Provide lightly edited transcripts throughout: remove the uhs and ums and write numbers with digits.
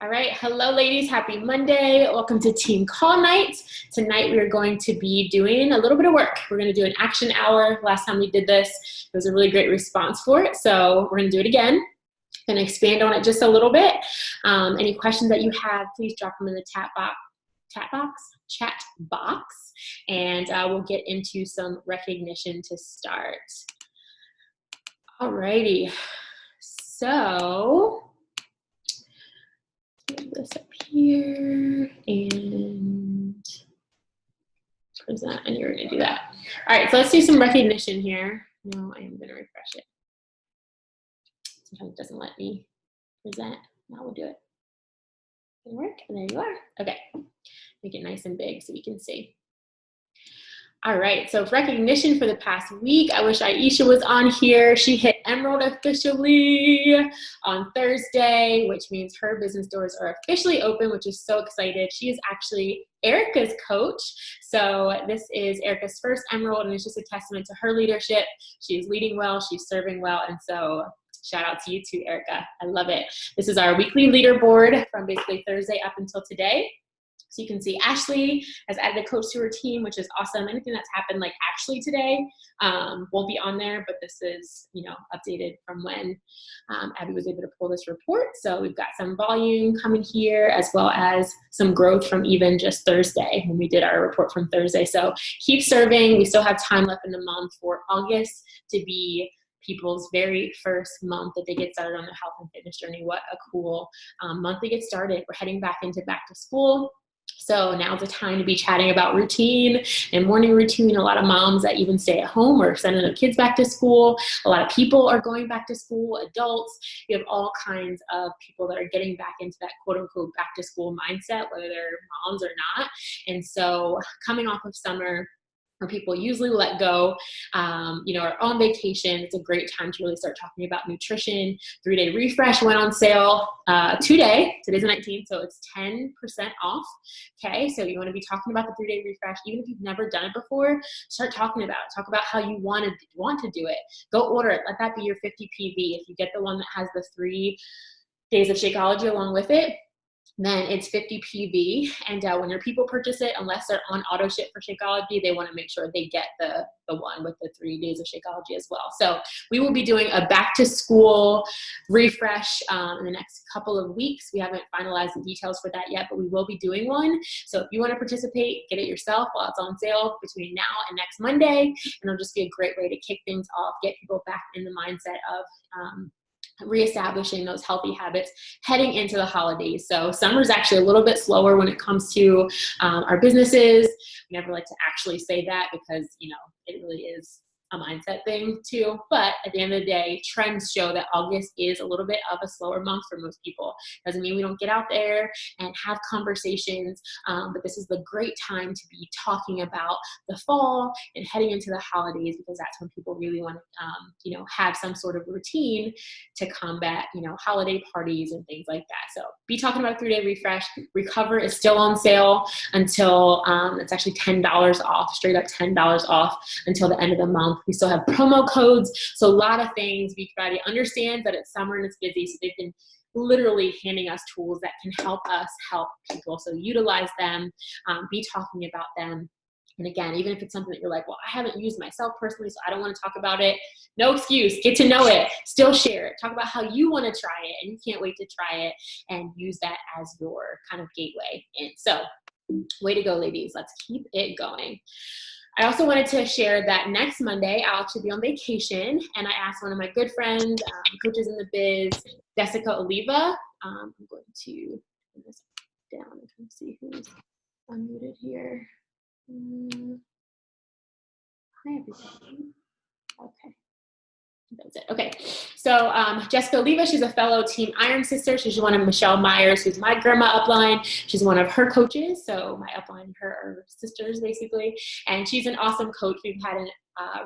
All right. Hello, ladies. Happy Monday. Welcome to Team Call Night. Tonight, we are going to be doing a little bit of work. We're going to do an action hour. Last time we did this, there was a really great response for it. So we're going to do it again. Going to expand on it just a little bit. Any questions that you have, please drop them in the chat box, and we'll get into some recognition to start. All righty. So move this up here and present, and you're going to do that. All right, so let's do some recognition here. No, I am going to refresh it. Sometimes it doesn't let me present. Now we'll do it. It'll work, and there you are. Okay, make it nice and big so you can see. All right, so recognition for the past week. I wish Aisha was on here. She hit Emerald officially on Thursday, which means her business doors are officially open, which is so excited. She is actually Erica's coach. So this is Erica's first Emerald, and it's just a testament to her leadership. She's leading well, she's serving well, and so shout out to you too, Erica. I love it. This is our weekly leaderboard from basically Thursday up until today. So you can see Ashley has added a coach to her team, which is awesome. Anything that's happened like actually today won't be on there, but this is, updated from when Abby was able to pull this report. So we've got some volume coming here, as well as some growth from even just Thursday when we did our report from Thursday. So keep serving. We still have time left in the month for August to be people's very first month that they get started on their health and fitness journey. What a cool month to get started. We're heading back into back to school. So now's the time to be chatting about routine and morning routine. A lot of moms that even stay at home or sending their kids back to school. A lot of people are going back to school, adults. You have all kinds of people that are getting back into that quote unquote back to school mindset, whether they're moms or not. And so coming off of summer, where people usually let go, are on vacation, it's a great time to really start talking about nutrition. 3-day refresh went on sale today. Today's the 19th, so it's 10% off. Okay, so you want to be talking about the 3-day refresh, even if you've never done it before. Start talking about it. Talk about how you want to do it. Go order it. Let that be your 50 PV. If you get the one that has the 3 days of Shakeology along with it, then it's 50 PV. And when your people purchase it, unless they're on auto ship for Shakeology, they want to make sure they get the one with the 3 days of Shakeology as well. So we will be doing a back to school refresh in the next couple of weeks. We haven't finalized the details for that yet, but we will be doing one. So if you want to participate, get it yourself while it's on sale between now and next Monday. And it'll just be a great way to kick things off, get people back in the mindset of reestablishing those healthy habits heading into the holidays. So summer is actually a little bit slower when it comes to our businesses. We never like to actually say that because, it really is a mindset thing too. But at the end of the day, trends show that August is a little bit of a slower month for most people. Doesn't mean we don't get out there and have conversations, but this is the great time to be talking about the fall and heading into the holidays, because that's when people really want to, have some sort of routine to combat, holiday parties and things like that. So be talking about 3-day refresh. Recover is still on sale until it's actually $10 off, straight up $10 off until the end of the month. We still have promo codes, so a lot of things. Beachbody understands that it's summer and it's busy, so they've been literally handing us tools that can help us help people. So utilize them, be talking about them. And again, even if it's something that you're like, well, I haven't used myself personally, so I don't want to talk about it. No excuse. Get to know it. Still share it. Talk about how you want to try it, and you can't wait to try it, and use that as your kind of gateway in. So way to go, ladies. Let's keep it going. I also wanted to share that next Monday, I'll actually be on vacation, and I asked one of my good friends, coaches in the biz, Jessica Oliva. I'm going to turn this down and kind of see who's unmuted here. Hi, everybody. Okay. That's it. Okay. So Jessica Oliva, she's a fellow Team Iron sister. She's one of Michelle Myers, who's my grandma upline. She's one of her coaches. So my upline and her are sisters, basically. And she's an awesome coach. We've had an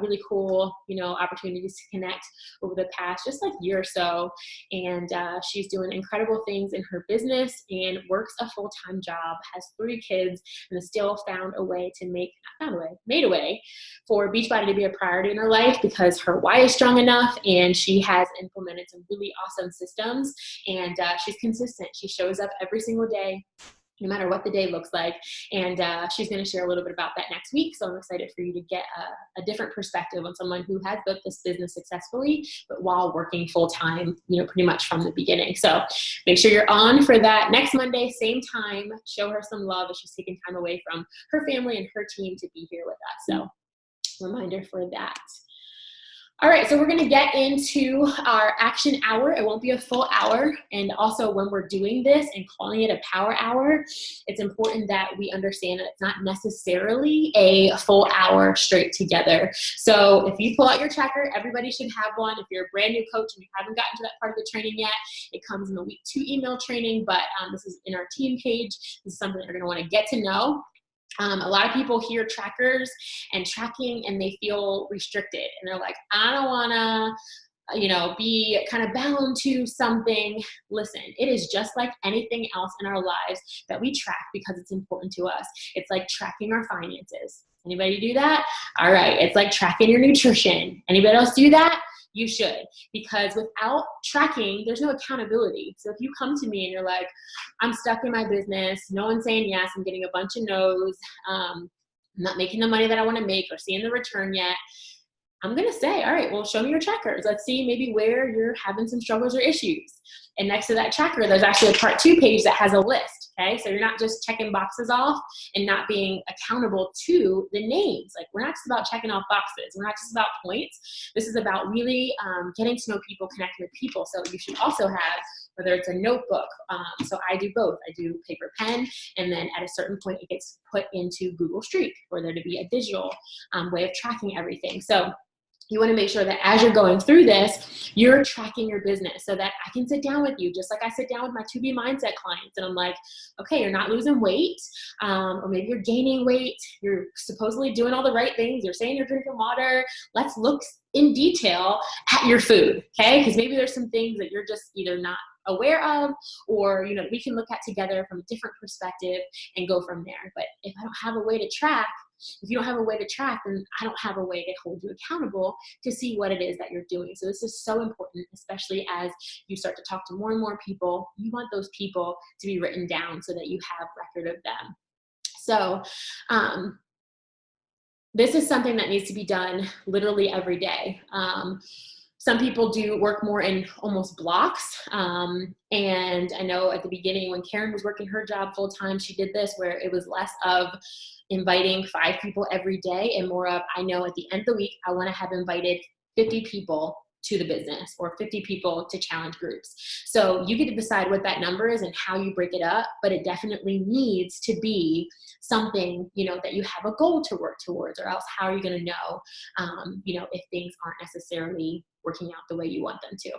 really cool, opportunities to connect over the past just like year or so. And she's doing incredible things in her business and works a full-time job, has 3 kids, and has still made a way for Beachbody to be a priority in her life because her why is strong enough, and she has implemented some really awesome systems, and she's consistent. She shows up every single day, no matter what the day looks like. And she's going to share a little bit about that next week. So I'm excited for you to get a different perspective on someone who has built this business successfully, but while working full time, pretty much from the beginning. So make sure you're on for that next Monday, same time. Show her some love as she's taking time away from her family and her team to be here with us. So reminder for that. All right, so we're gonna get into our action hour. It won't be a full hour. And also when we're doing this and calling it a power hour, it's important that we understand that it's not necessarily a full hour straight together. So if you pull out your tracker, everybody should have one. If you're a brand new coach and you haven't gotten to that part of the training yet, it comes in the week 2 email training, but this is in our team page. This is something you're gonna wanna get to know. A lot of people hear trackers and tracking and they feel restricted and they're like, I don't want to, be kind of bound to something. Listen, it is just like anything else in our lives that we track because it's important to us. It's like tracking our finances. Anybody do that? All right. It's like tracking your nutrition. Anybody else do that? You should, because without tracking, there's no accountability. So if you come to me and you're like, I'm stuck in my business, no one's saying yes, I'm getting a bunch of no's, I'm not making the money that I want to make or seeing the return yet, I'm going to say, all right, well, show me your trackers. Let's see maybe where you're having some struggles or issues. And next to that tracker, there's actually a part 2 page that has a list. Okay. So you're not just checking boxes off and not being accountable to the names. Like, we're not just about checking off boxes. We're not just about points. This is about really getting to know people, connecting with people. So you should also have, whether it's a notebook. So I do both. I do paper pen, and then at a certain point it gets put into Google Streak for there to be a digital way of tracking everything. So you want to make sure that as you're going through this, you're tracking your business so that I can sit down with you, just like I sit down with my 2B Mindset clients. And I'm like, okay, you're not losing weight, or maybe you're gaining weight. You're supposedly doing all the right things. You're saying you're drinking water. Let's look in detail at your food, okay? Because maybe there's some things that you're just either not aware of, or we can look at together from a different perspective and go from there. But if I don't have a way to track, if you don't have a way to track, then I don't have a way to hold you accountable to see what it is that you're doing. So this is so important, especially as you start to talk to more and more people. You want those people to be written down so that you have record of them. So this is something that needs to be done literally every day. Some people do work more in almost blocks. And I know at the beginning when Karen was working her job full time, she did this where it was less of inviting 5 people every day and more of, I know at the end of the week, I want to have invited 50 people to the business or 50 people to challenge groups. So you get to decide what that number is and how you break it up, but it definitely needs to be something, that you have a goal to work towards, or else how are you going to know, if things aren't necessarily working out the way you want them to.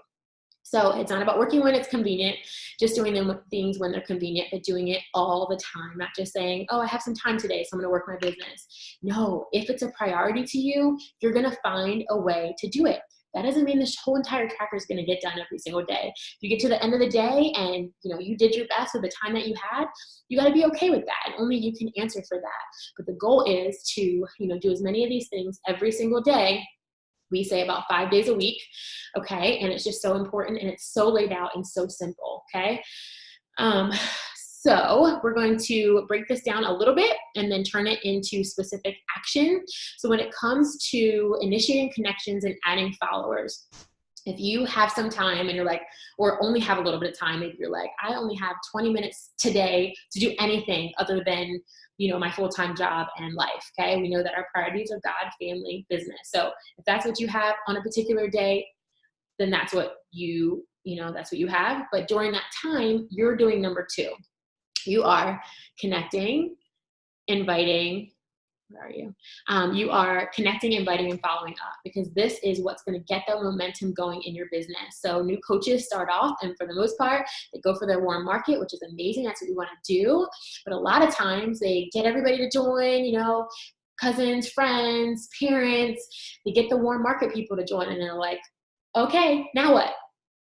So it's not about working when it's convenient, just doing things when they're convenient, but doing it all the time, not just saying, oh, I have some time today, so I'm going to work my business. No, if it's a priority to you, you're going to find a way to do it. That doesn't mean this whole entire tracker is going to get done every single day. If you get to the end of the day and you did your best with the time that you had, you got to be okay with that, and only you can answer for that. But the goal is to do as many of these things every single day. We say about 5 days a week, okay? And it's just so important, and it's so laid out and so simple, okay? So we're going to break this down a little bit and then turn it into specific action. So when it comes to initiating connections and adding followers, if you have some time and you're like, or only have a little bit of time, maybe you're like, I only have 20 minutes today to do anything other than my full-time job and life, okay? We know that our priorities are God, family, business. So if that's what you have on a particular day, then that's what that's what you have. But during that time, you're doing number 2. You are connecting, inviting. Where are you? You are connecting, inviting, and following up, because this is what's going to get the momentum going in your business. So new coaches start off, and for the most part, they go for their warm market, which is amazing. That's what we want to do. But a lot of times they get everybody to join, cousins, friends, parents. They get the warm market people to join, and they're like, okay, now what?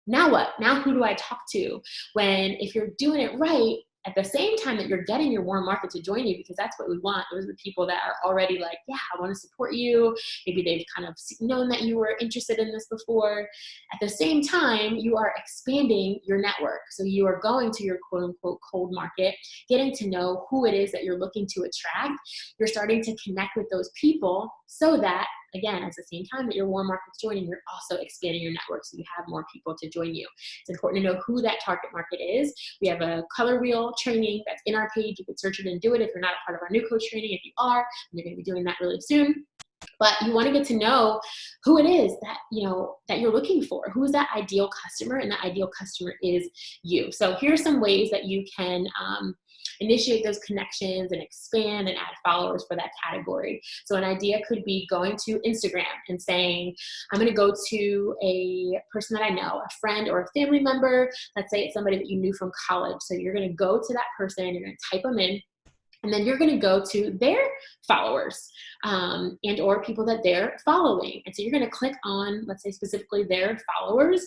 Now what? Now who do I talk to? When if you're doing it right, at the same time that you're getting your warm market to join you, because that's what we want. Those are the people that are already like, yeah, I want to support you. Maybe they've kind of known that you were interested in this before. At the same time, you are expanding your network. So you are going to your quote unquote cold market, getting to know who it is that you're looking to attract. You're starting to connect with those people so that, again, at the same time that your warm market's joining, you're also expanding your network so you have more people to join you. It's important to know who that target market is. We have a color wheel training that's in our page. You can search it and do it if you're not a part of our new coach training. If you are, and you're going to be doing that really soon. But you want to get to know who it is that, that you're looking for. Who is that ideal customer? And that ideal customer is you. So here are some ways that you can initiate those connections and expand and add followers for that category. So an idea could be going to Instagram and saying, I'm going to go to a person that I know, a friend or a family member. Let's say it's somebody that you knew from college. So you're going to go to that person, you're going to type them in, and then you're going to go to their followers and or people that they're following. And so you're going to click on, let's say specifically their followers.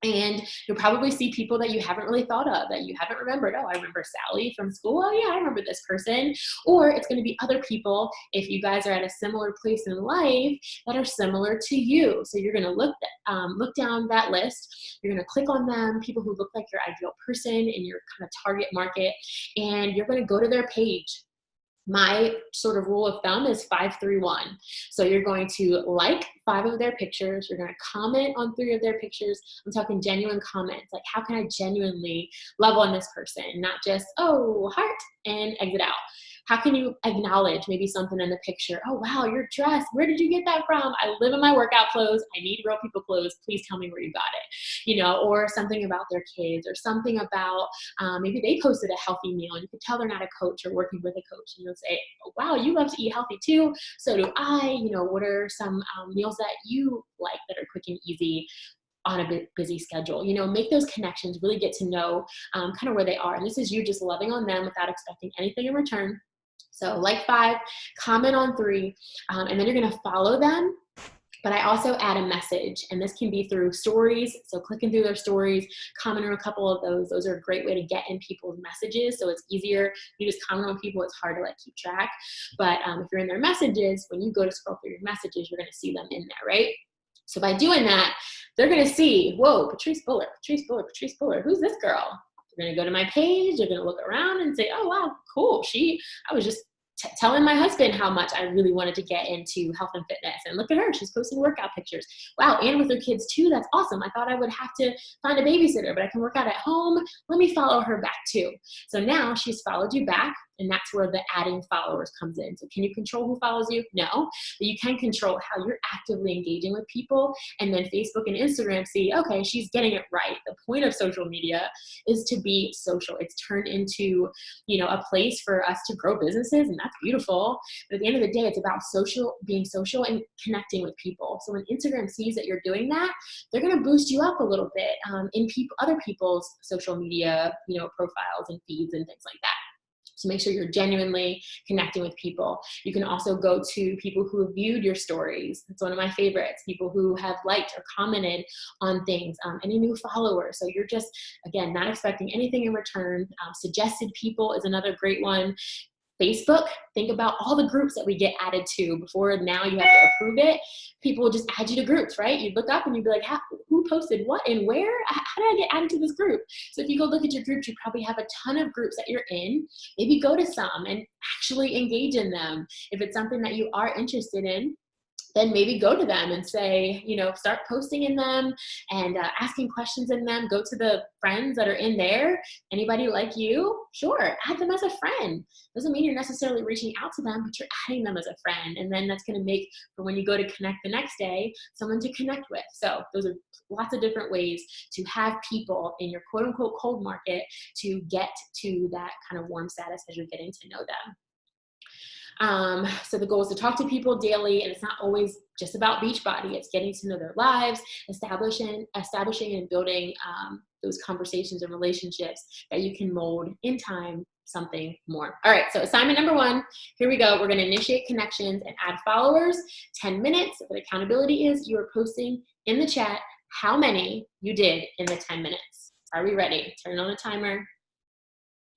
And you'll probably see people that you haven't really thought of, that you haven't remembered. Oh, I remember Sally from school. Oh yeah, I remember this person. Or it's going to be other people, if you guys are at a similar place in life, that are similar to you. So you're going to look down that list. You're going to click on them, people who look like your ideal person in your kind of target market, and you're going to go to their page. My sort of rule of thumb is 5-3-1. So you're going to like 5 of their pictures. You're going to comment on 3 of their pictures. I'm talking genuine comments. Like, how can I genuinely love on this person? Not just, oh, heart, and exit out. How can you acknowledge maybe something in the picture? Oh, wow, your dress. Where did you get that from? I live in my workout clothes. I need real people clothes. Please tell me where you got it. Or something about their kids, or something about maybe they posted a healthy meal and you could tell they're not a coach or working with a coach. And you'll say, oh, wow, you love to eat healthy too. So do I. What are some meals that you like that are quick and easy on a busy schedule? Make those connections, really get to know kind of where they are. And this is you just loving on them without expecting anything in return. So like 5, comment on 3, and then you're going to follow them. But I also add a message, and this can be through stories. So clicking through their stories, comment on a couple of those. Those are a great way to get in people's messages. So it's easier. You just comment on people. It's hard to keep track. But if you're in their messages, when you go to scroll through your messages, you're going to see them in there, right? So by doing that, they're going to see, whoa, Patrice Buller, who's this girl? They're going to go to my page. They're going to look around and say, oh, wow, cool. I was just telling my husband how much I really wanted to get into health and fitness. And look at her, she's posting workout pictures. Wow, and with her kids too, that's awesome. I thought I would have to find a babysitter, but I can work out at home. Let me follow her back too. So now she's followed you back, and that's where the adding followers comes in. So can you control who follows you? No, but you can control how you're actively engaging with people. And then Facebook and Instagram see, okay, she's getting it right. The point of social media is to be social. It's turned into, a place for us to grow businesses, and that's beautiful. But at the end of the day, it's about being social and connecting with people. So when Instagram sees that you're doing that, they're going to boost you up a little bit in other people's social media, profiles and feeds and things like that. So make sure you're genuinely connecting with people. You can also go to people who have viewed your stories. It's one of my favorites. People who have liked or commented on things, any new followers. So you're just, again, not expecting anything in return. Suggested people is another great one. Facebook, think about all the groups that we get added to before now you have to approve it. People will just add you to groups, right? You look up and you'd be like, who posted what and where? How did I get added to this group? So if you go look at your groups, you probably have a ton of groups that you're in. Maybe go to some and actually engage in them. If it's something that you are interested in, then maybe go to them and say, start posting in them and asking questions in them. Go to the friends that are in there. Anybody like you? Sure, add them as a friend. Doesn't mean you're necessarily reaching out to them, but you're adding them as a friend. And then that's going to make, for when you go to connect the next day, someone to connect with. So those are lots of different ways to have people in your quote unquote cold market to get to that kind of warm status as you're getting to know them. So the goal is to talk to people daily, and it's not always just about Beachbody. It's getting to know their lives, establishing and building those conversations and relationships that you can mold in time something more. All right, so assignment number 1, here we go. We're gonna initiate connections and add followers. 10 minutes. What accountability is, you are posting in the chat how many you did in the 10 minutes. Are we ready? Turn on a timer.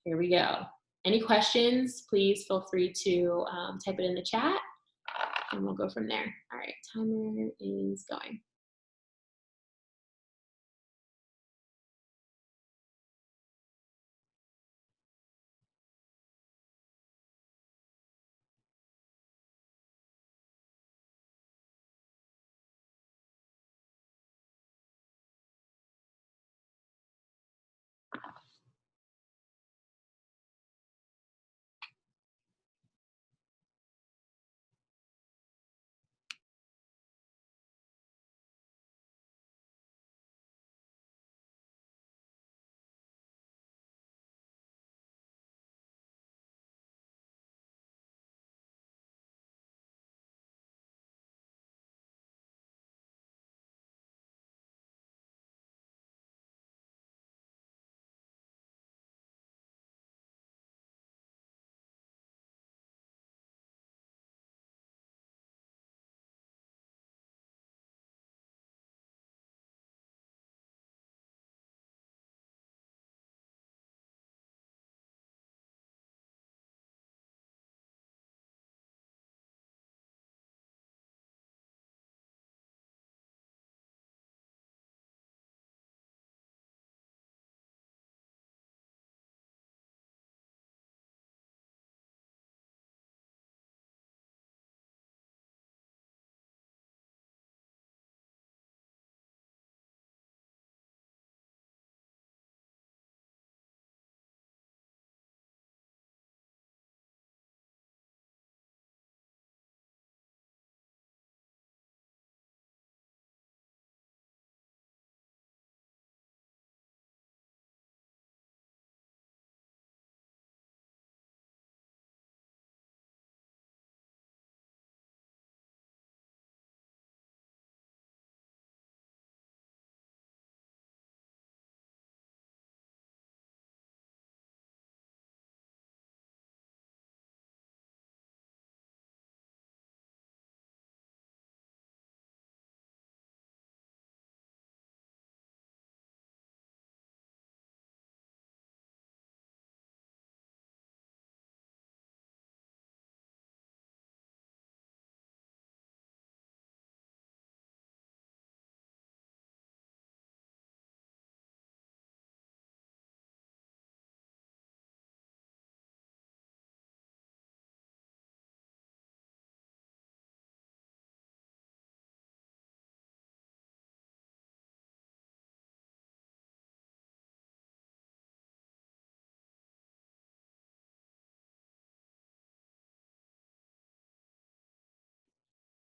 Here we go. Any questions, please feel free to type it in the chat and we'll go from there. All right, timer is going.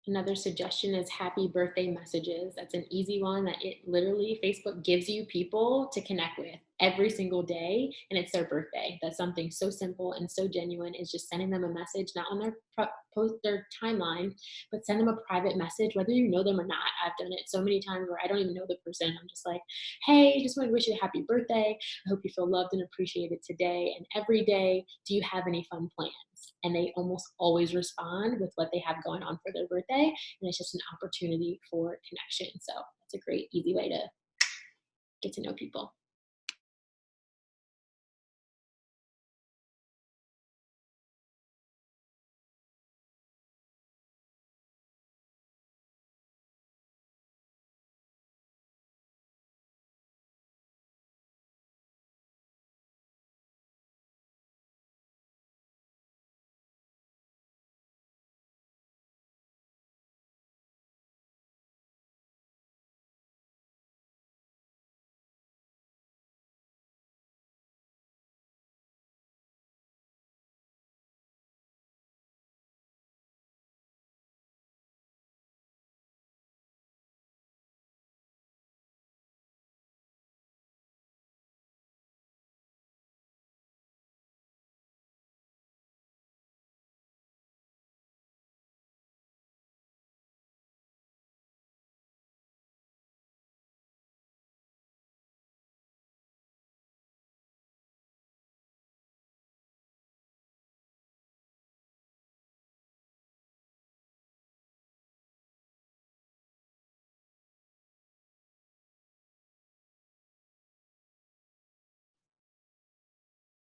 Another suggestion is happy birthday messages. That's an easy one that it literally, Facebook gives you people to connect with every single day, and it's their birthday. That's something so simple and so genuine, is just sending them a message, not on their post, their timeline, but send them a private message, whether you know them or not. I've done it so many times where I don't even know the person. I'm just like, hey, just want to wish you a happy birthday. I hope you feel loved and appreciated today and every day. Do you have any fun plans? And they almost always respond with what they have going on for their birthday. And it's just an opportunity for connection. So it's a great, easy way to get to know people.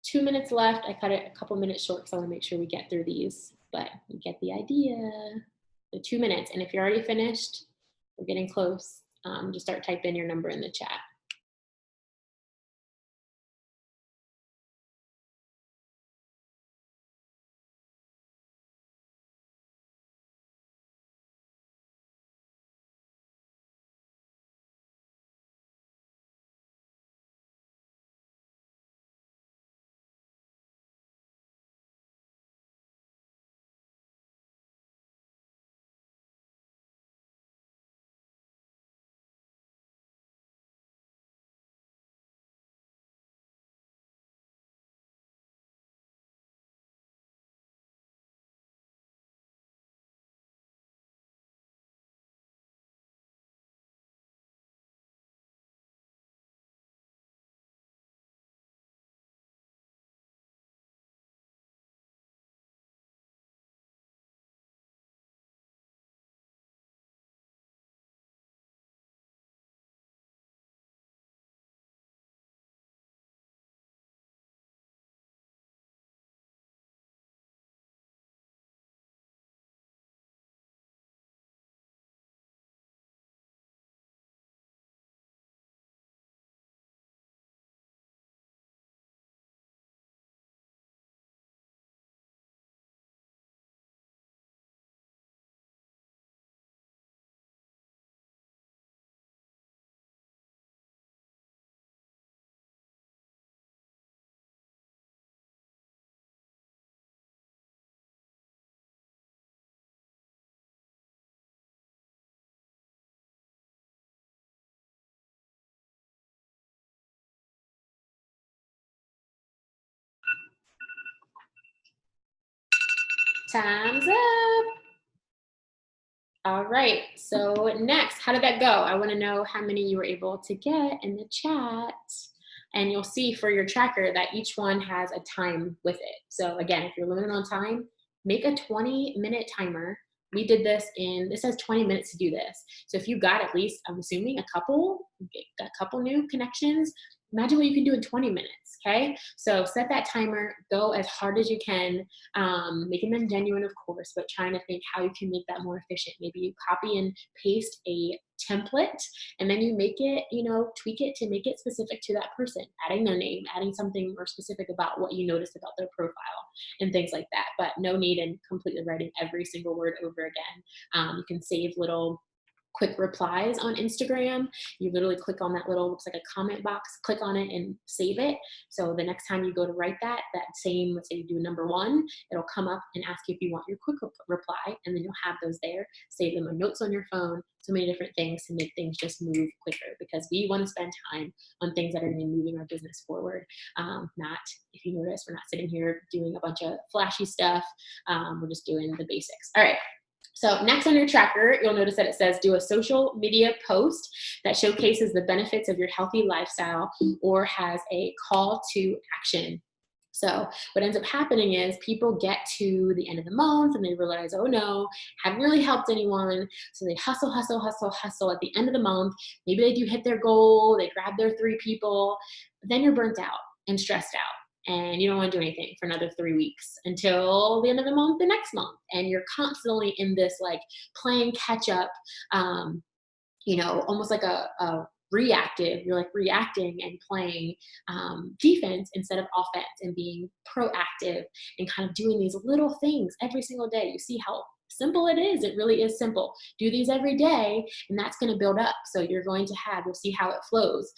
2 minutes left. I cut it a couple minutes short because I want to make sure we get through these, but you get the idea. So 2 minutes. And if you're already finished, we're getting close. Just start typing your number in the chat. Time's up. All right, so next, how did that go? I wanna know how many you were able to get in the chat. And you'll see for your tracker that each one has a time with it. So again, if you're limited on time, make a 20-minute timer. We did this this says 20 minutes to do this. So if you got at least, I'm assuming a couple new connections, imagine what you can do in 20 minutes, okay? So set that timer, go as hard as you can, making them genuine, of course, but trying to think how you can make that more efficient. Maybe you copy and paste a template and then you make it, tweak it to make it specific to that person, adding their name, adding something more specific about what you noticed about their profile and things like that. But no need in completely writing every single word over again. You can save little quick replies on Instagram. You literally click on that little, looks like a comment box, click on it and save it. So the next time you go to write that same, let's say you do number 1, it'll come up and ask you if you want your quick reply, and then you'll have those there. Save them on notes on your phone, so many different things to make things just move quicker, because we want to spend time on things that are going to be moving our business forward. Not, if you notice, we're not sitting here doing a bunch of flashy stuff. We're just doing the basics. All right. So next on your tracker, you'll notice that it says do a social media post that showcases the benefits of your healthy lifestyle or has a call to action. So what ends up happening is people get to the end of the month and they realize, oh no, haven't really helped anyone. So they hustle at the end of the month. Maybe they do hit their goal, they grab their 3 people, but then you're burnt out and stressed out. And you don't want to do anything for another 3 weeks until the end of the month, the next month. And you're constantly in this like playing catch up, almost like a reactive, you're like reacting and playing defense instead of offense, and being proactive and kind of doing these little things every single day. You see how simple it is. It really is simple. Do these every day and that's going to build up. So you'll see how it flows.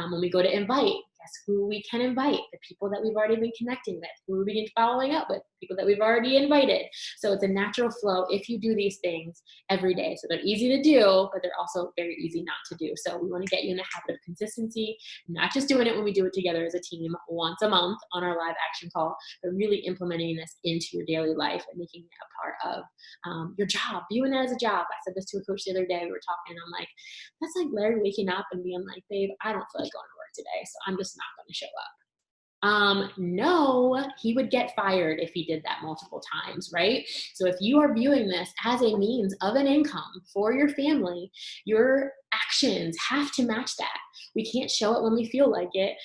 When we go to invite, guess who we can invite? The people that we've already been connecting with, who we've been following up with, people that we've already invited. So it's a natural flow if you do these things every day. So they're easy to do, but they're also very easy not to do. So we want to get you in the habit of consistency, not just doing it when we do it together as a team once a month on our live action call, but really implementing this into your daily life and making it a part of your job, viewing it as a job. I said this to a coach the other day. We were talking, and I'm like, that's like Larry waking up and being like, babe, I don't feel like going to work today, so I'm just not going to show up. No, he would get fired if he did that multiple times, right? So if you are viewing this as a means of an income for your family, your actions have to match that. We can't show it when we feel like it.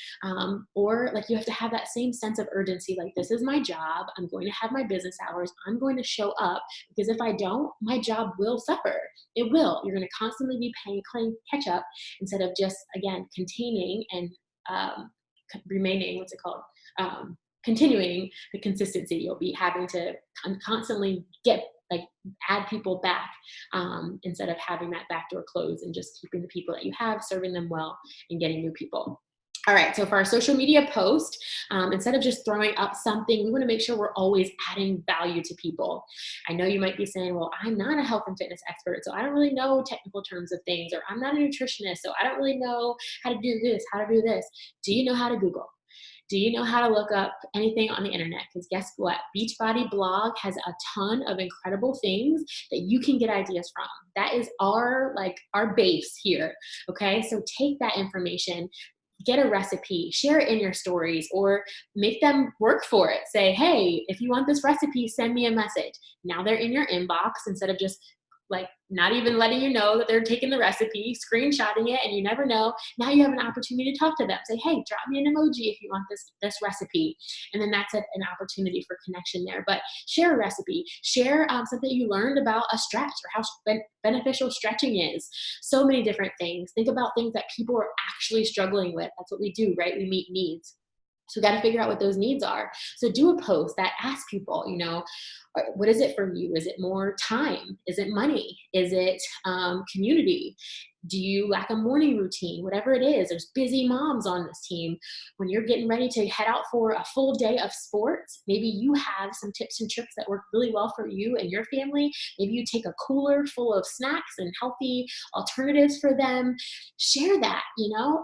Or like you have to have that same sense of urgency. Like, this is my job. I'm going to have my business hours. I'm going to show up, because if I don't, my job will suffer. It will. You're going to constantly be playing catch up instead of just, again, containing and remaining, what's it called? Continuing the consistency. You'll be having to constantly like add people back, instead of having that back door closed and just keeping the people that you have, serving them well, and getting new people. All right, so for our social media post, instead of just throwing up something, we want to make sure we're always adding value to people. I know you might be saying, well, I'm not a health and fitness expert, so I don't really know technical terms of things, or I'm not a nutritionist, so I don't really know how to do this, how to do this. Do you know how to Google? Do you know how to look up anything on the internet? Because guess what? Beachbody blog has a ton of incredible things that you can get ideas from. That is our base here. Okay, so take that information, get a recipe, share it in your stories, or make them work for it. Say, hey, if you want this recipe, send me a message. Now they're in your inbox, instead of just like not even letting you know that they're taking the recipe, screenshotting it, and you never know. Now you have an opportunity to talk to them. Say, hey, drop me an emoji if you want this recipe. And then that's an opportunity for connection there. But share a recipe, share something you learned about a stretch, or how beneficial stretching is. So many different things. Think about things that people are actually struggling with. That's what we do, right? We meet needs. So we got to figure out what those needs are. So do a post that asks people, what is it for you? Is it more time? Is it money? Is it community? Do you lack a morning routine? Whatever it is, there's busy moms on this team. When you're getting ready to head out for a full day of sports, maybe you have some tips and tricks that work really well for you and your family. Maybe you take a cooler full of snacks and healthy alternatives for them. Share that,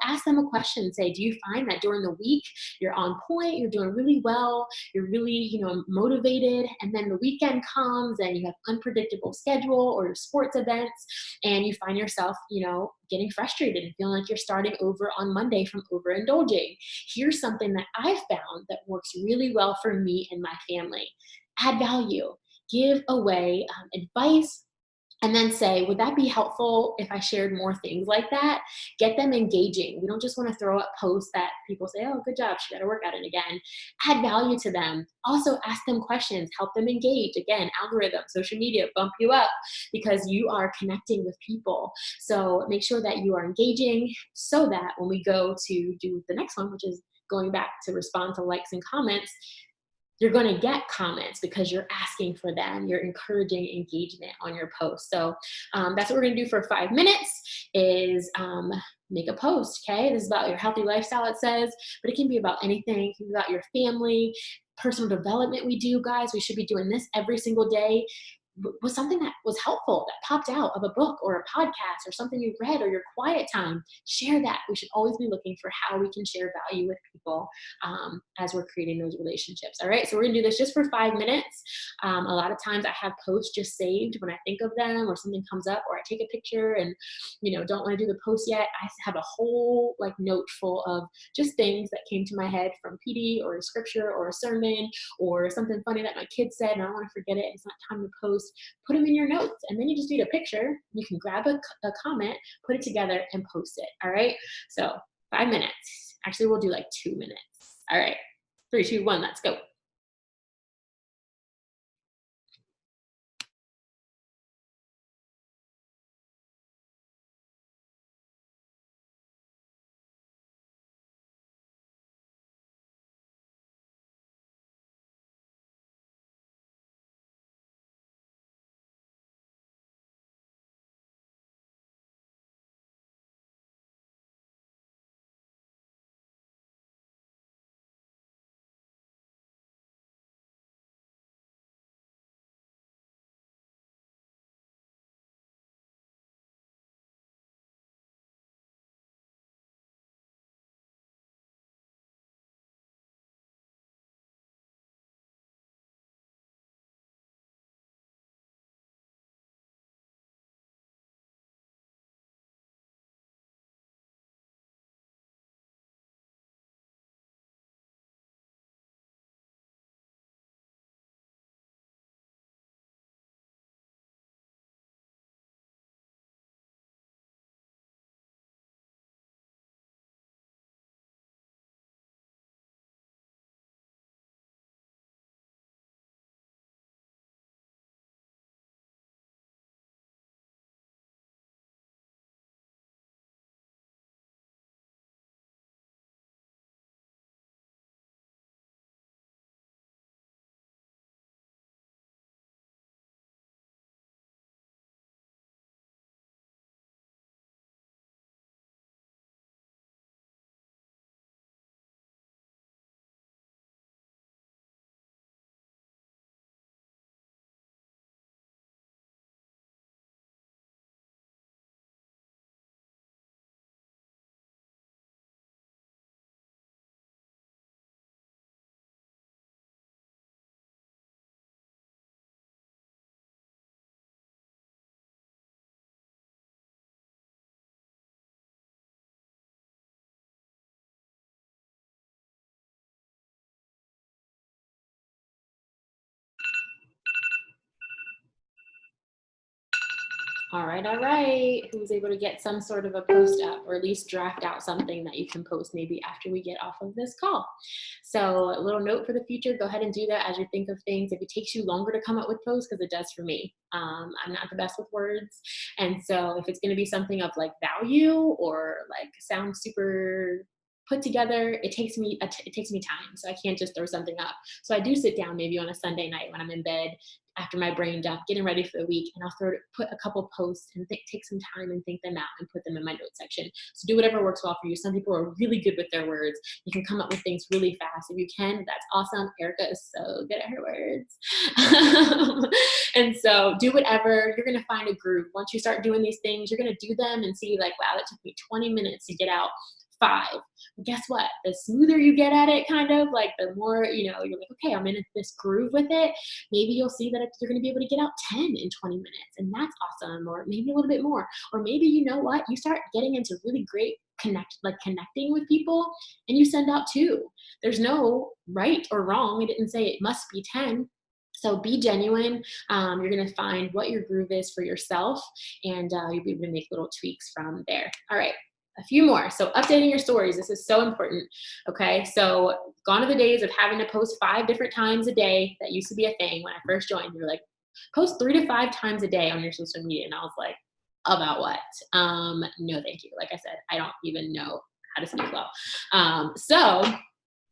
ask them a question. Say, do you find that during the week you're on point, you're doing really well, you're really, motivated, and then the weekend comes and you have unpredictable schedule or sports events, and you find yourself, getting frustrated and feeling like you're starting over on Monday from overindulging. Here's something that I found that works really well for me and my family. Add value, give away advice, and then say, would that be helpful if I shared more things like that? Get them engaging. We don't just want to throw up posts that people say, oh, good job, she got to work at it again. Add value to them. Also ask them questions, help them engage. Again, algorithm, social media, bump you up because you are connecting with people. So make sure that you are engaging, so that when we go to do the next one, which is going back to respond to likes and comments, you're going to get comments because you're asking for them. You're encouraging engagement on your post. So that's what we're going to do for 5 minutes is make a post, okay? This is about your healthy lifestyle, it says, but it can be about anything. It can be about your family, personal development we do, guys. We should be doing this every single day. Was something that was helpful, that popped out of a book or a podcast or something you read, or your quiet time. Share that. We should always be looking for how we can share value with people as we're creating those relationships. All right, so we're gonna do this just for 5 minutes. A lot of times I have posts just saved when I think of them, or something comes up, or I take a picture and don't want to do the post yet. I have a whole note full of just things that came to my head from PD or a scripture or a sermon or something funny that my kid said, and I don't want to forget it. It's not time to post. Put them in your notes, and then you just need a picture. You can grab a comment, put it together, and post it. All right, so 5 minutes. Actually, we'll do 2 minutes. All right, 3, 2, 1, let's go. All right, all right. Who was able to get some sort of a post up, or at least draft out something that you can post maybe after we get off of this call? So a little note for the future, go ahead and do that as you think of things. If it takes you longer to come up with posts, because it does for me, I'm not the best with words. And so if it's going to be something of like value or like sounds super put together, it takes me time. So I can't just throw something up. So I do sit down maybe on a Sunday night when I'm in bed after my brain dump, getting ready for the week, and I'll put a couple posts and take some time and think them out and put them in my note section. So do whatever works well for you. Some people are really good with their words. You can come up with things really fast. If you can, that's awesome. Erica is so good at her words. And so do whatever. You're going to find a groove. Once you start doing these things, you're going to do them and see like, wow, that took me 20 minutes to get out 5. Guess what? The smoother you get at it, kind of like the more, you're like, okay, I'm in this groove with it. Maybe you'll see that you're going to be able to get out 10 in 20 minutes, and that's awesome. Or maybe a little bit more. Or maybe, you know what? You start getting into really great connecting with people, and you send out 2. There's no right or wrong. I didn't say it must be 10. So be genuine. You're going to find what your groove is for yourself, and you'll be able to make little tweaks from there. All right. A few more. So updating your stories. This is so important. Okay. So gone are the days of having to post 5 different times a day. That used to be a thing when I first joined. You were like, post 3 to 5 times a day on your social media. And I was like, about what? No, thank you. Like I said, I don't even know how to speak well. So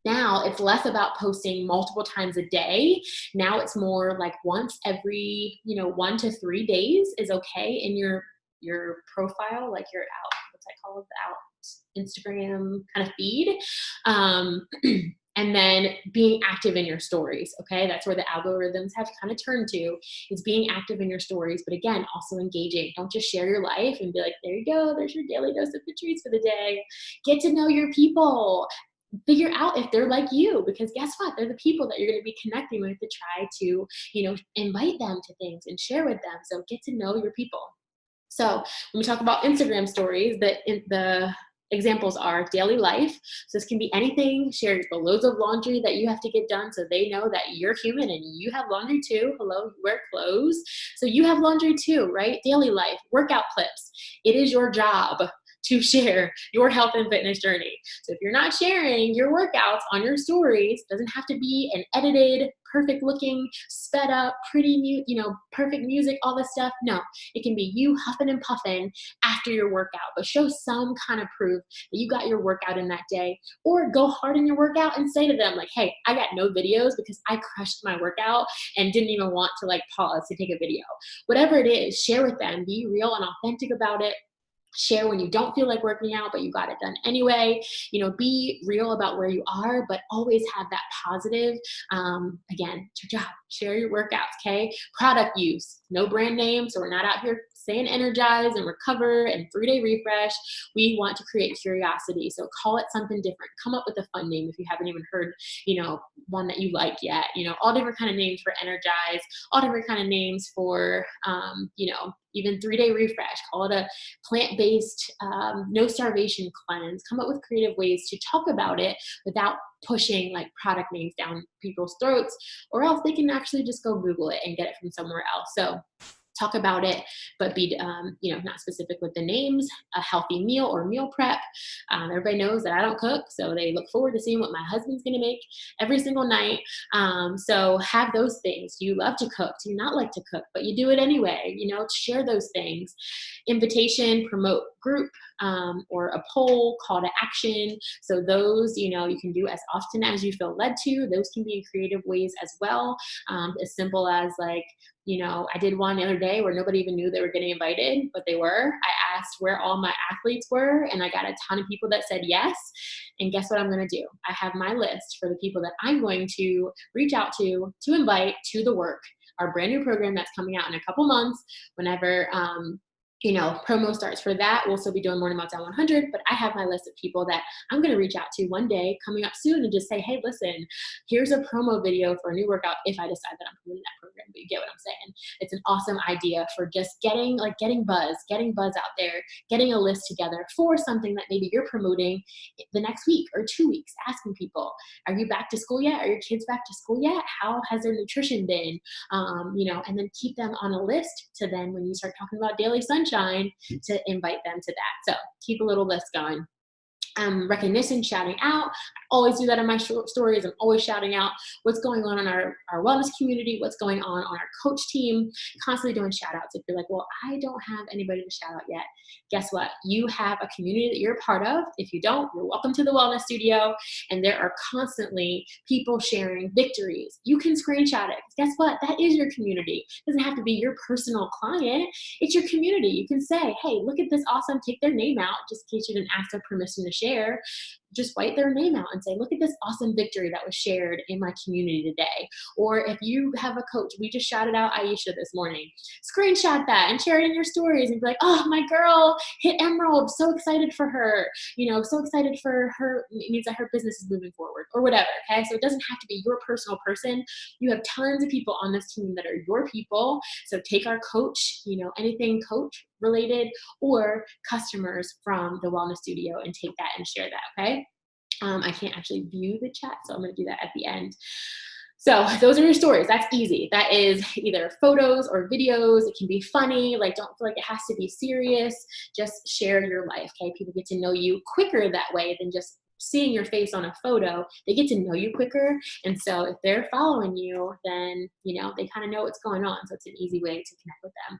now it's less about posting multiple times a day. Now it's more like once every, 1 to 3 days is okay in your profile, like your out, what's that called? The out Instagram kind of feed. And then being active in your stories. Okay. That's where the algorithms have kind of turned to, is being active in your stories. But again, also engaging. Don't just share your life and be like, there you go. There's your daily dose of Patrice for the day. Get to know your people. Figure out if they're like you, because guess what? They're the people that you're going to be connecting with to try to, invite them to things and share with them. So get to know your people. So when we talk about Instagram stories, the examples are daily life. So this can be anything. Share the loads of laundry that you have to get done, so they know that you're human and you have laundry too. Hello, you wear clothes, so you have laundry too, right? Daily life, workout clips. It is your job to share your health and fitness journey. So if you're not sharing your workouts on your stories, it doesn't have to be an edited, perfect looking, sped up, pretty, perfect music, all this stuff. No, it can be you huffing and puffing after your workout, but show some kind of proof that you got your workout in that day. Or go hard in your workout and say to them like, hey, I got no videos because I crushed my workout and didn't even want to like pause to take a video. Whatever it is, share with them, be real and authentic about it. Share when you don't feel like working out, but you got it done anyway. Be real about where you are, but always have that positive. Again, it's your job. Share your workouts, okay? Product use, no brand name. So we're not out here saying energize and recover and 3-day refresh. We want to create curiosity. So call it something different. Come up with a fun name if you haven't even heard, one that you like yet. All different kind of names for energize, all different kind of names for, even 3-day refresh. Call it a plant-based, no starvation cleanse. Come up with creative ways to talk about it without pushing like product names down people's throats, or else they can actually just go Google it and get it from somewhere else. So talk about it, but be, not specific with the names. A healthy meal or meal prep. Everybody knows that I don't cook, so they look forward to seeing what my husband's going to make every single night. So have those things. Do you love to cook? Do you not like to cook, but you do it anyway? Share those things. Invitation, promote group, or a poll, call to action. So those, you can do as often as you feel led to. Those can be in creative ways as well. As simple as like, I did one the other day where nobody even knew they were getting invited, but they were. I asked where all my athletes were, and I got a ton of people that said yes. And guess what I'm going to do? I have my list for the people that I'm going to reach out to invite to the work, our brand new program that's coming out in a couple months. Whenever promo starts for that. We'll still be doing Morning Meltdown 100, but I have my list of people that I'm going to reach out to one day coming up soon and just say, hey, listen, here's a promo video for a new workout if I decide that I'm promoting that program, but you get what I'm saying. It's an awesome idea for just getting buzz out there, getting a list together for something that maybe you're promoting the next week or 2 weeks, asking people, are you back to school yet? Are your kids back to school yet? How has their nutrition been? And then keep them on a list to then when you start talking about Daily Sunshine to invite them to that. So keep a little list going. Recognition, shouting out. I always do that in my short stories. I'm always shouting out what's going on in our wellness community, what's going on our coach team, constantly doing shout outs. If you're like, well, I don't have anybody to shout out yet, guess what? You have a community that you're a part of. If you don't, you're welcome to the Wellness Studio. And there are constantly people sharing victories. You can screenshot it. Guess what? That is your community. It doesn't have to be your personal client. It's your community. You can say, hey, look at this awesome, take their name out, just in case you didn't ask for permission to share. Just write their name out and say, look at this awesome victory that was shared in my community today. Or if you have a coach, we just shouted out Aisha this morning, screenshot that and share it in your stories and be like, oh, my girl hit Emerald, so excited for her, so excited for her. It means that her business is moving forward or whatever. Okay, so it doesn't have to be your personal person. You have tons of people on this team that are your people. So take our coach, anything coach related, or customers from the Wellness Studio, and take that and share that. Okay, I can't actually view the chat, so I'm going to do that at the end. So those are your stories. That's easy. That is either photos or videos. It can be funny. Like, don't feel like it has to be serious. Just share your life. Okay, people get to know you quicker that way than just seeing your face on a photo. They get to know you quicker, and so if they're following you, then they kind of know what's going on. So it's an easy way to connect with them.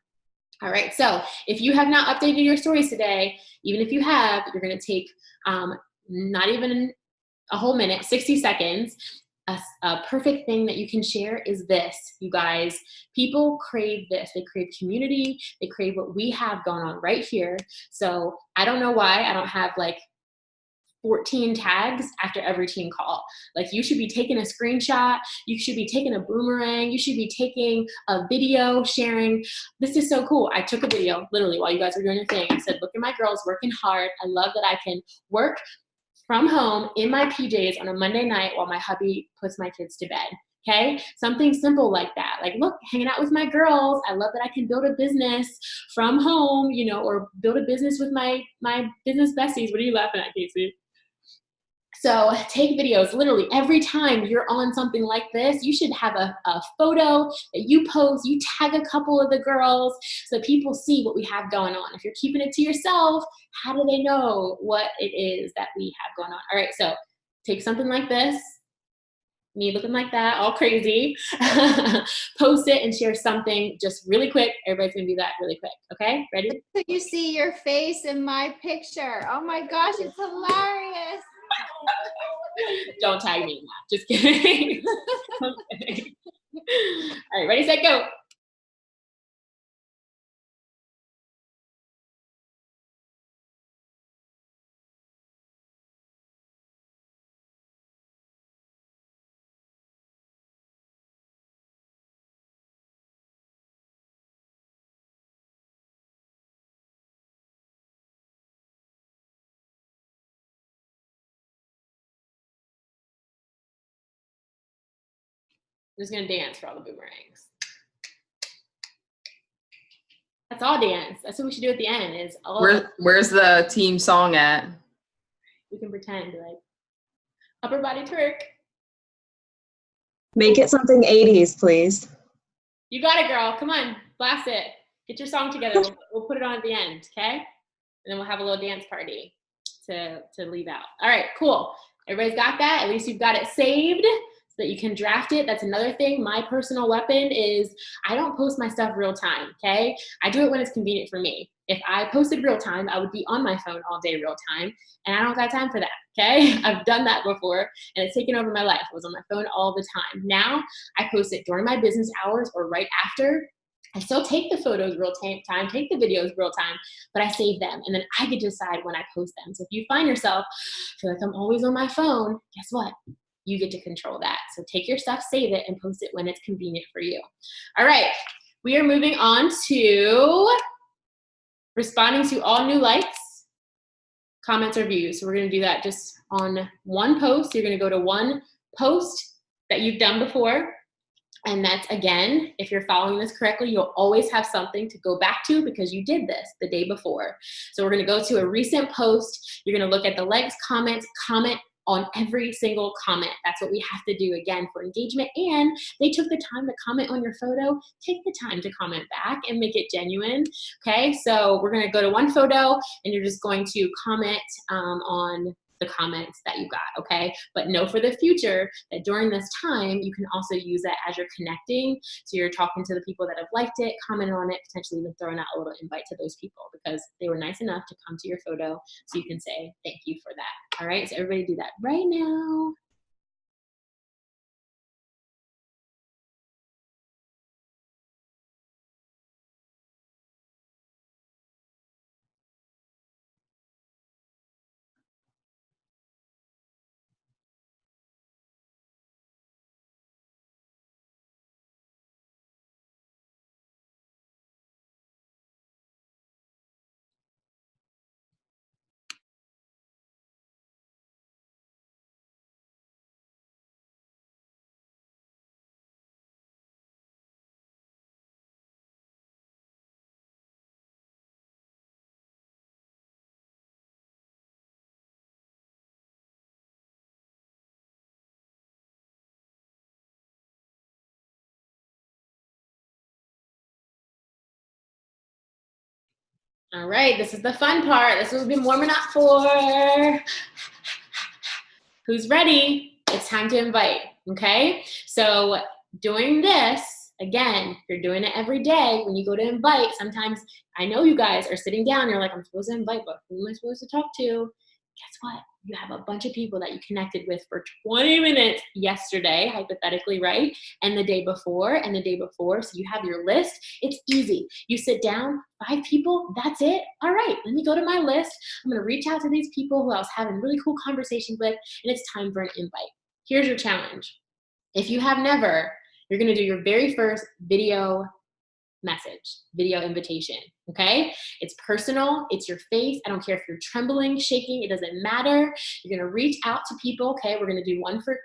All right, so if you have not updated your stories today, even if you have, you're going to take not even a whole minute, 60 seconds. A perfect thing that you can share is this, you guys. People crave this. They crave community. They crave what we have going on right here. So I don't know why I don't have like 14 tags after every team call. Like, you should be taking a screenshot. You should be taking a boomerang. You should be taking a video, sharing. This is so cool. I took a video literally while you guys were doing your thing. I said, look at my girls working hard. I love that I can work from home in my PJs on a Monday night while my hubby puts my kids to bed. Okay, something simple like that. Like, look, hanging out with my girls. I love that I can build a business from home, or build a business with my business besties. What are you laughing at, Casey? So take videos. Literally every time you're on something like this, you should have a photo that you post. You tag a couple of the girls so people see what we have going on. If you're keeping it to yourself, how do they know what it is that we have going on? All right, so take something like this, me looking like that, all crazy, post it and share something just really quick. Everybody's gonna do that really quick, okay? Ready? So you see your face in my picture. Oh my gosh, it's hilarious. Don't tag me in that. Just kidding. Okay. All right, ready, set, go. I'm just gonna dance for all the boomerangs. That's all dance. That's what we should do at the end. Is all. Where's the team song at? We can pretend like upper body twerk. Make it something 80s, please. You got it, girl. Come on, blast it. Get your song together. We'll put it on at the end, okay? And then we'll have a little dance party to leave out. All right, cool. Everybody's got that. At least you've got it saved so that you can draft it. That's another thing. My personal weapon is I don't post my stuff real time, okay? I do it when it's convenient for me. If I posted real time, I would be on my phone all day real time, and I don't got time for that, okay? I've done that before, and it's taken over my life. I was on my phone all the time. Now, I post it during my business hours or right after. I still take the photos real time, take the videos real time, but I save them, and then I get to decide when I post them. So if you find yourself, feel like I'm always on my phone, guess what? You get to control that. So take your stuff, save it, and post it when it's convenient for you. All right, we are moving on to responding to all new likes, comments, or views. So we're gonna do that just on one post. You're gonna go to one post that you've done before. And that's, again, if you're following this correctly, you'll always have something to go back to because you did this the day before. So we're gonna go to a recent post. You're gonna look at the likes, comments, comment on every single comment. That's what we have to do, again, for engagement. And they took the time to comment on your photo. Take the time to comment back and make it genuine, okay? So we're gonna go to one photo and you're just going to comment on the comments that you got, okay? But know for the future that during this time, you can also use that as you're connecting. So you're talking to the people that have liked it, commented on it, potentially even throwing out a little invite to those people because they were nice enough to come to your photo so you can say thank you for that. All right, so everybody do that right now. All right, this is the fun part. This is what we've been warming up for. Who's ready? It's time to invite, okay? So doing this, again, you're doing it every day. When you go to invite, sometimes I know you guys are sitting down, you're like, I'm supposed to invite, but who am I supposed to talk to? Guess what? You have a bunch of people that you connected with for 20 minutes yesterday, hypothetically, right? And the day before, and the day before. So you have your list. It's easy. You sit down, 5 people, that's it. All right, let me go to my list. I'm gonna reach out to these people who I was having really cool conversations with, and it's time for an invite. Here's your challenge. If you have never, you're gonna do your very first video message, video invitation, okay? It's personal, it's your face. I don't care if you're trembling, shaking, it doesn't matter. You're gonna reach out to people, okay? We're gonna do one for,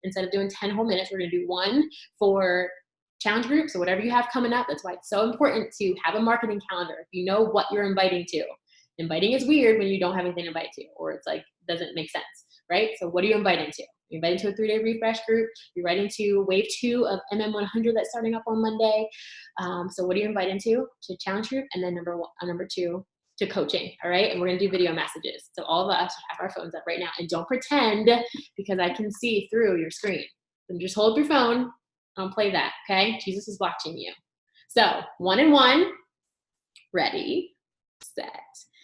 instead of doing 10 whole minutes, we're gonna do one for challenge groups or whatever you have coming up. That's why it's so important to have a marketing calendar. If you know what you're inviting to. Inviting is weird when you don't have anything to invite to, or it's like, doesn't make sense, right? So what are you inviting to? You're inviting to a 3-day refresh group. You're inviting to wave 2 of MM100 that's starting up on Monday. So what are you inviting to? To challenge group, and then number 2, to coaching, all right? And we're gonna do video messages. So all of us have our phones up right now, and don't pretend because I can see through your screen. So just hold up your phone, don't play that, okay? Jesus is watching you. So 1 and 1, ready, set.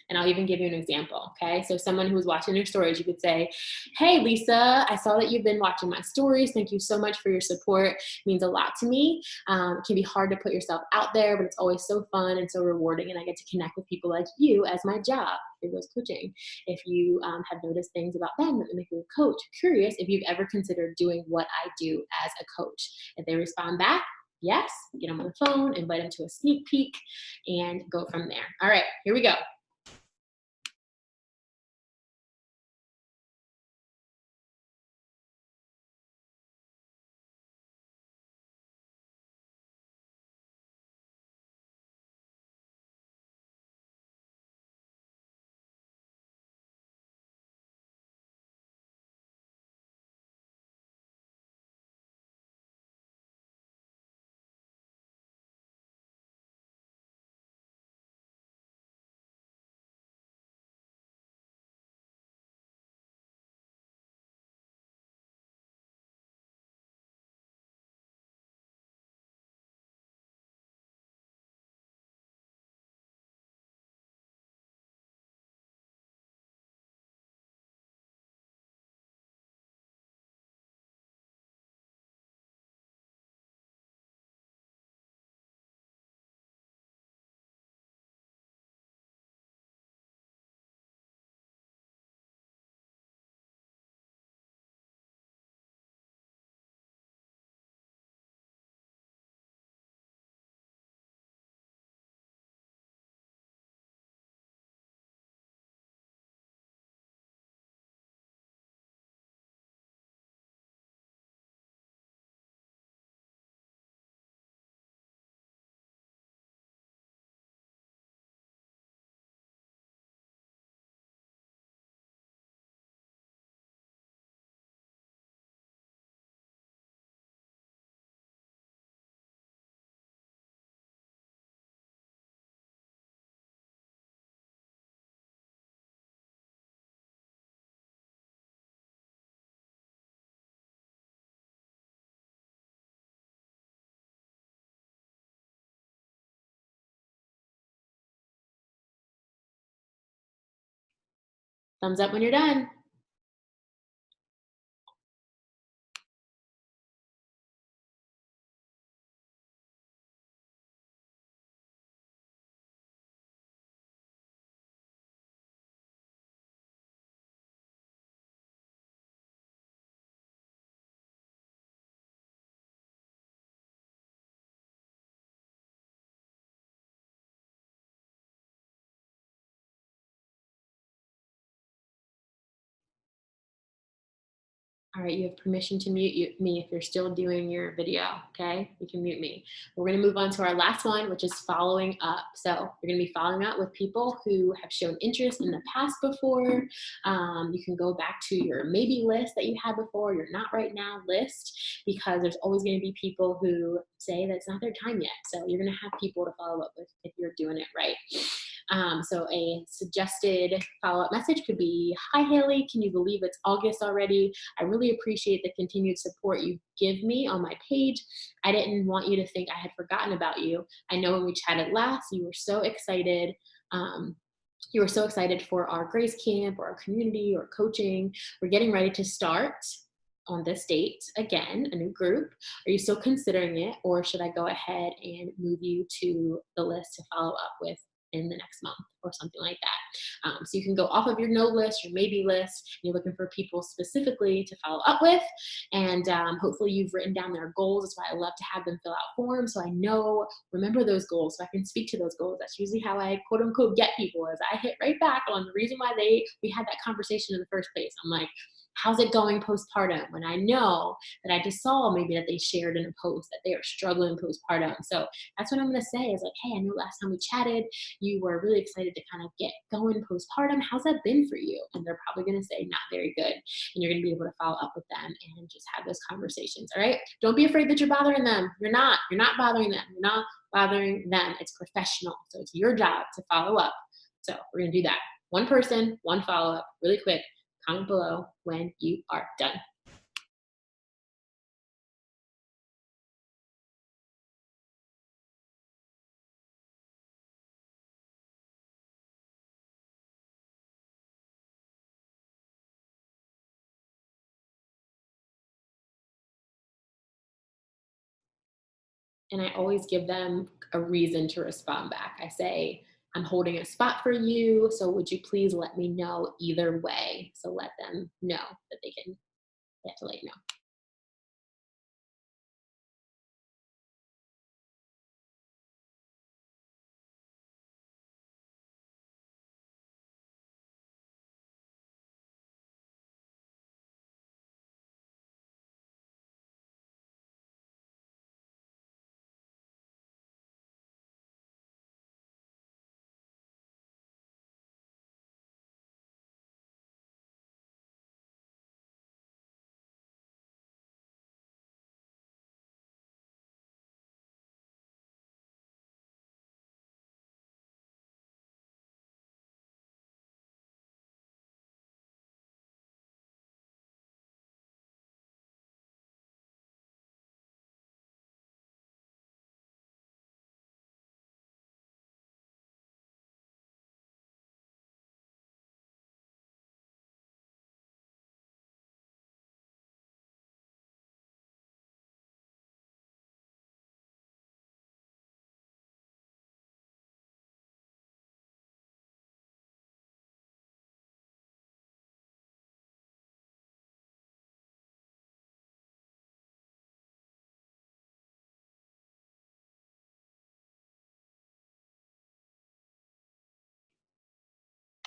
And I'll even give you an example, okay? So someone who's watching your stories, you could say, hey, Lisa, I saw that you've been watching my stories. Thank you so much for your support. It means a lot to me. It can be hard to put yourself out there, but it's always so fun and so rewarding, and I get to connect with people like you as my job. Here goes coaching. If you have noticed things about them that make you a coach, curious if you've ever considered doing what I do as a coach. If they respond back, yes, get them on the phone, invite them to a sneak peek, and go from there. All right, here we go. Thumbs up when you're done. All right, you have permission to mute me if you're still doing your video, okay? You can mute me. We're gonna move on to our last one, which is following up. So you're gonna be following up with people who have shown interest in the past before. You can go back to your maybe list that you had before, your not right now list, because there's always gonna be people who say that it's not their time yet. So you're gonna have people to follow up with if you're doing it right. So a suggested follow-up message could be, hi Haley, can you believe it's August already? I really appreciate the continued support you give me on my page. I didn't want you to think I had forgotten about you. I know when we chatted last, you were so excited. You were so excited for our Grace Camp or our community or coaching. We're getting ready to start on this date again, a new group. Are you still considering it, or should I go ahead and move you to the list to follow up with in the next month or something like that? So you can go off of your no list, your maybe list. You're looking for people specifically to follow up with, and hopefully you've written down their goals. That's why I love to have them fill out forms, so I remember those goals, so I can speak to those goals. That's usually how I quote unquote get people, is I hit right back on the reason why we had that conversation in the first place. I'm like, how's it going postpartum? When I know that I just saw maybe that they shared in a post that they are struggling postpartum. So that's what I'm gonna say is like, hey, I know last time we chatted, you were really excited to kind of get going postpartum. How's that been for you? And they're probably gonna say not very good. And you're gonna be able to follow up with them and just have those conversations, all right? Don't be afraid that you're bothering them. You're not bothering them. You're not bothering them. It's professional. So it's your job to follow up. So we're gonna do that. One person, one follow-up, really quick. Comment below when you are done. And I always give them a reason to respond back. I say, I'm holding a spot for you, so would you please let me know either way? So let them know that they have to let you know.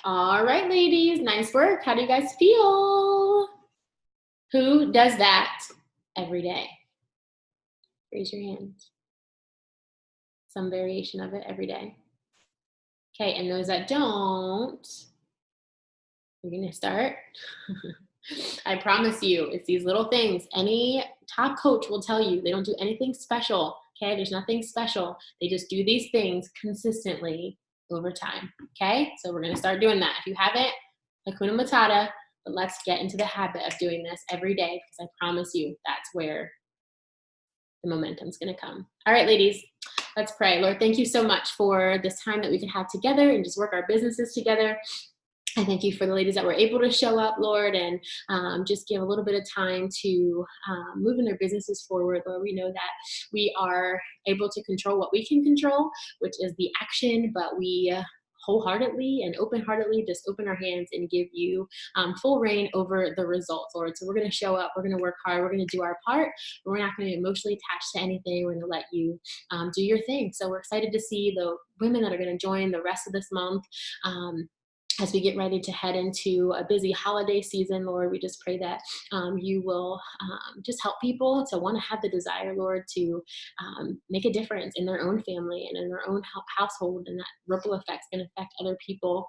All right, ladies, nice work. How do you guys feel? Who does that every day? Raise your hand. Some variation of it every day. Okay, and those that don't, we're gonna start. I promise you, it's these little things. Any top coach will tell you they don't do anything special, okay? There's nothing special. They just do these things consistently over time, okay? So we're gonna start doing that. If you haven't, Hakuna Matata, but let's get into the habit of doing this every day, because I promise you that's where the momentum's gonna come. All right, ladies, let's pray. Lord, thank you so much for this time that we can have together and just work our businesses together. I thank you for the ladies that were able to show up, Lord, and just give a little bit of time to moving their businesses forward, Lord. We know that we are able to control what we can control, which is the action, but we wholeheartedly and open-heartedly just open our hands and give you full reign over the results, Lord. So we're going to show up, we're going to work hard, we're going to do our part, but we're not going to be emotionally attached to anything. We're going to let you do your thing. So we're excited to see the women that are going to join the rest of this month. As we get ready to head into a busy holiday season, Lord, we just pray that you will just help people to want to have the desire, Lord, to make a difference in their own family and in their own household, and that ripple effect is going to affect other people.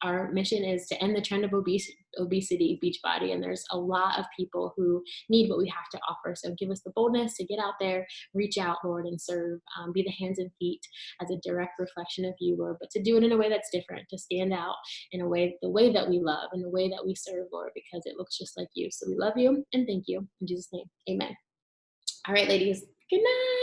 Our mission is to end the trend of obesity, Beachbody, and there's a lot of people who need what we have to offer. So give us the boldness to get out there, reach out, Lord, and serve, be the hands and feet as a direct reflection of you, Lord, but to do it in a way that's different, to stand out in a way, the way that we love and the way that we serve, Lord, because it looks just like you. So we love you and thank you. In Jesus' name, amen. All right, ladies, good night.